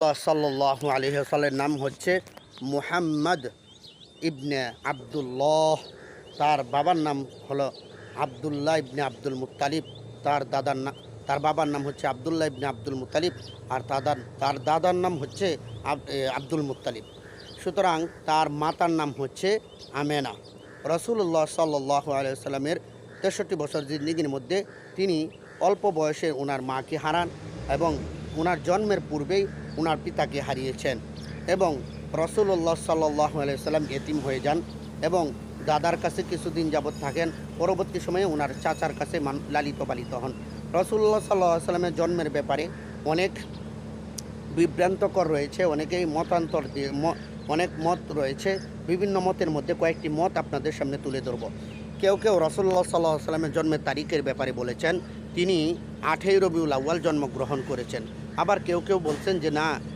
সাল্লাল্লাহু আলাইহি ওয়াসাল্লামের নাম হচ্ছে মুহাম্মদ ইবনে আবদুল্লাহ। তার বাবার নাম হলো আবদুল্লাহ ইবনে আব্দুল মুত্তালিব। তার বাবার নাম হচ্ছে আবদুল্লাহ ইবনে আব্দুল মুত্তালিব। আর তার দাদার নাম হচ্ছে আব্দুল মুত্তালিব। সুতরাং তার মাতার নাম হচ্ছে আমেনা। রাসূলুল্লাহ সাল্লাল্লাহু আলাইহি ওয়াসাল্লামের ৬৩ বছর জিন্দেগির মধ্যে তিনি অল্প বয়সে ওনার মাকে হারান এবং ওনার জন্মের পূর্বেই ওনার পিতাকে হারিয়েছেন এবং রাসূলুল্লাহ সাল্লাল্লাহু আলাইহি ওয়াসাল্লাম এতিম হয়ে যান এবং দাদার কাছে কিছুদিন যাবৎ থাকেন। পরবর্তী সময়ে ওনার চাচার কাছে লালিত পালিত হন। রাসূলুল্লাহ সাল্লাল্লাহু আলাইহি ওয়াসাল্লামের জন্মের ব্যাপারে অনেক বিভ্রান্তকর রয়েছে, অনেকেই মতান্তর দিয়ে অনেক মত রয়েছে। বিভিন্ন মতের মধ্যে কয়েকটি মত আপনাদের সামনে তুলে ধরব। কেউ কেউ রাসূলুল্লাহ সাল্লাল্লাহু আলাইহি ওয়াসাল্লামের জন্মের তারিখের ব্যাপারে বলেছেন তিনি ৮ই রবিউল আউয়াল জন্মগ্রহণ করেছেন। আবার কেউ কেউ বলছেন যে না,